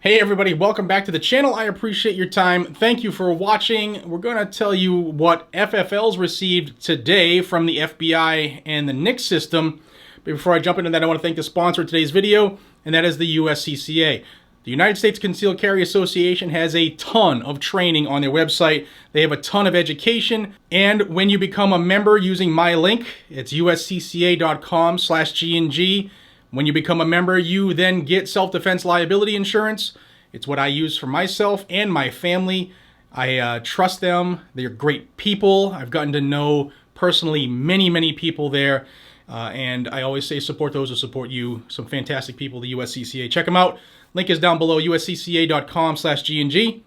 Hey everybody, welcome back to the channel. I appreciate your time. Thank you for watching. We're going to tell you what FFLs received today from the FBI and the NICS system. But before I jump into that, I want to thank the sponsor of today's video, and that is the USCCA. The United States Concealed Carry Association has a ton of training on their website. They have a ton of education, and when you become a member using my link, it's uscca.com/GNG. When you become a member, you then get self-defense liability insurance. It's what I use for myself and my family. I trust them. They're great people. I've gotten to know personally many people there. And I always say support those who support you. Some fantastic people, the USCCA. Check them out. Link is down below, uscca.com/GNG.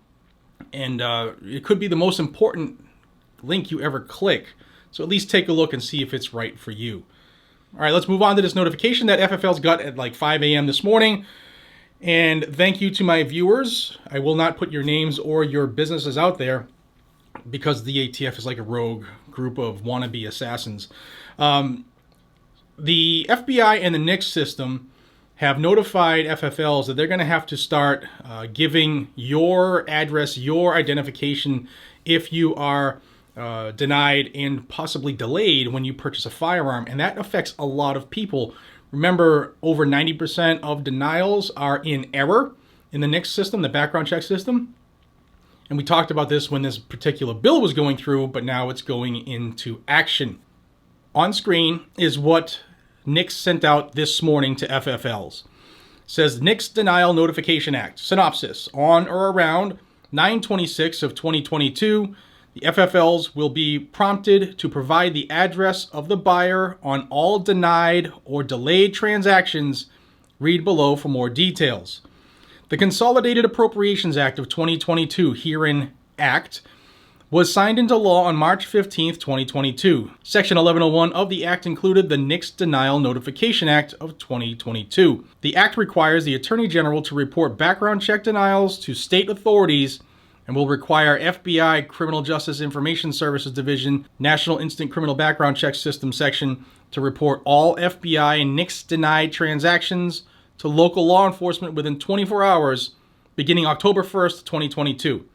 And it could be the most important link you ever click. So at least take a look and see if it's right for you. All right, let's move on to this notification that FFL's got at like 5 a.m. this morning. And thank you to my viewers. I will not put your names or your businesses out there because the ATF is like a rogue group of wannabe assassins. The FBI and the NICS system have notified FFLs that they're going to have to start giving your address, your identification if you are denied and possibly delayed when you purchase a firearm, and that affects a lot of people. Remember, over 90% of denials are in error in the NICS system, the background check system. And we talked about this when this particular bill was going through, but now it's going into action. On screen is what NICS sent out this morning to FFLs. It says NICS Denial Notification Act. Synopsis. On or around 9/26 of 2022, the FFLs will be prompted to provide the address of the buyer on all denied or delayed transactions. Read below for more details. The Consolidated Appropriations Act of 2022, herein Act, was signed into law on March 15, 2022. Section 1101 of the Act included the NICS Denial Notification Act of 2022. The Act requires the Attorney General to report background check denials to state authorities and will require FBI Criminal Justice Information Services Division National Instant Criminal Background Check System section to report all FBI and NICS denied transactions to local law enforcement within 24 hours beginning October 1st, 2022.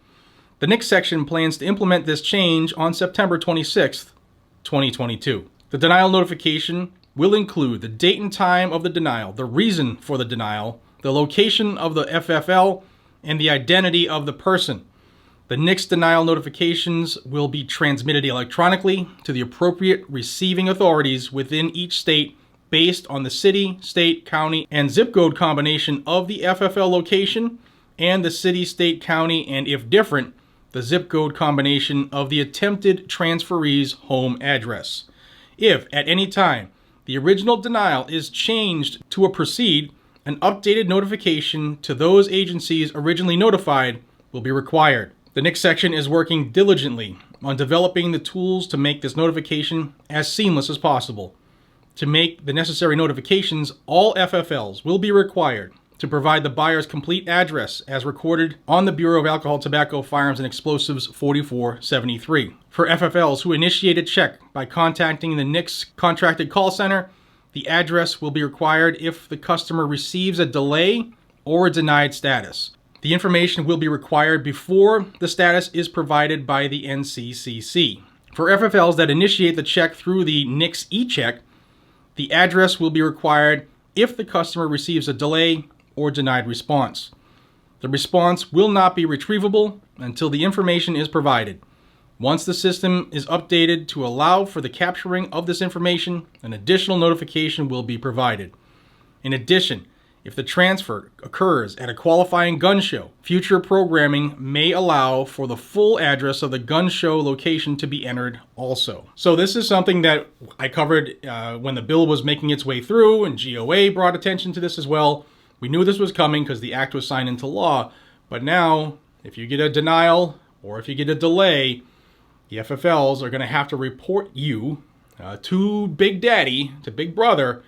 The NICS section plans to implement this change on September 26th, 2022. The denial notification will include the date and time of the denial, the reason for the denial, the location of the FFL, and the identity of the person. The NICS denial notifications will be transmitted electronically to the appropriate receiving authorities within each state based on the city, state, county, and zip code combination of the FFL location and the city, state, county, and if different, the zip code combination of the attempted transferee's home address. If at any time the original denial is changed to a proceed, an updated notification to those agencies originally notified will be required. The NICS section is working diligently on developing the tools to make this notification as seamless as possible. To make the necessary notifications, all FFLs will be required to provide the buyer's complete address as recorded on the Bureau of Alcohol, Tobacco, Firearms, and Explosives 4473. For FFLs who initiate a check by contacting the NICS contracted call center, the address will be required if the customer receives a delay or a denied status. The information will be required before the status is provided by the NCCC. For FFLs that initiate the check through the NICS e-check, the address will be required if the customer receives a delay or denied response. The response will not be retrievable until the information is provided. Once the system is updated to allow for the capturing of this information, an additional notification will be provided. In addition, if the transfer occurs at a qualifying gun show, future programming may allow for the full address of the gun show location to be entered also. So this is something that I covered when the bill was making its way through, and GOA brought attention to this as well. We knew this was coming because the act was signed into law, but now if you get a denial or if you get a delay, the FFLs are going to have to report you to Big Daddy, to Big Brother,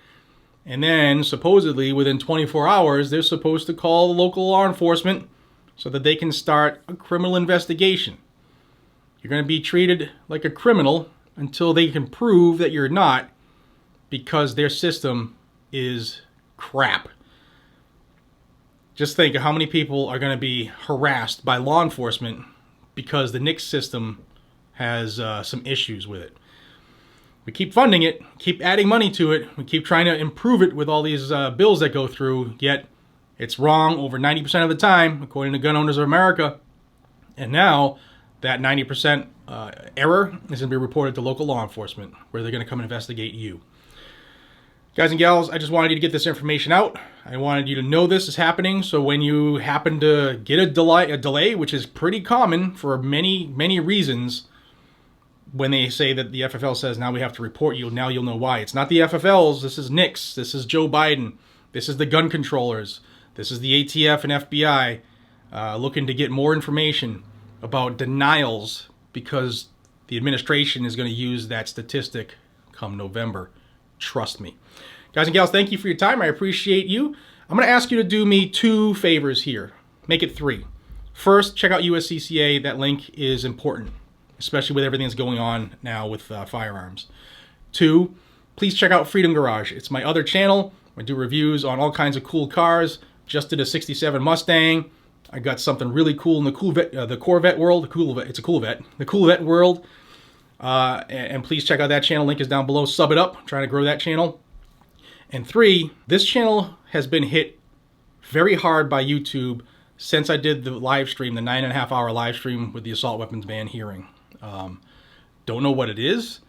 and then supposedly within 24 hours, they're supposed to call the local law enforcement so that they can start a criminal investigation. You're going to be treated like a criminal until they can prove that you're not, because their system is crap. Just think of how many people are going to be harassed by law enforcement because the NICS system has some issues with it. We keep funding it, keep adding money to it, we keep trying to improve it with all these bills that go through, yet it's wrong over 90% of the time, according to Gun Owners of America. And now that 90% error is going to be reported to local law enforcement, where they're going to come and investigate you. Guys and gals, I just wanted you to get this information out. I wanted you to know this is happening, so when you happen to get a delay, which is pretty common for many, many reasons, when they say that the FFL says now we have to report you, now you'll know why. It's not the FFLs, this is NICS, this is Joe Biden, this is the gun controllers, this is the ATF and FBI looking to get more information about denials because the administration is going to use that statistic come November. Trust me. Guys and gals, thank you for your time. I appreciate you. I'm going to ask you to do me 2 favors here. Make it 3. First, check out USCCA. That link is important, especially with everything that's going on now with firearms. 2, please check out Freedom Garage. It's my other channel. I do reviews on all kinds of cool cars. Just did a 67 Mustang. I got something really cool in the Corvette world. It's a cool vet. The cool vet world. And please check out that channel. Link is down below. Sub it up. I'm trying to grow that channel. And 3, this channel has been hit very hard by YouTube since I did the live stream, the 9.5-hour live stream with the assault weapons ban hearing. Don't know what it is,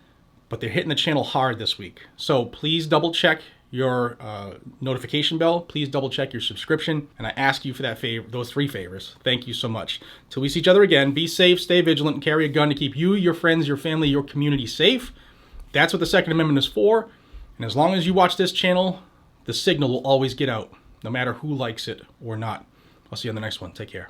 but they're hitting the channel hard this week. So please double check your notification bell. Please double check your subscription. And I ask you for those 3 favors. Thank you so much. Till we see each other again, be safe, stay vigilant, and carry a gun to keep you, your friends, your family, your community safe. That's what the Second Amendment is for. And as long as you watch this channel, the signal will always get out, no matter who likes it or not. I'll see you on the next one. Take care.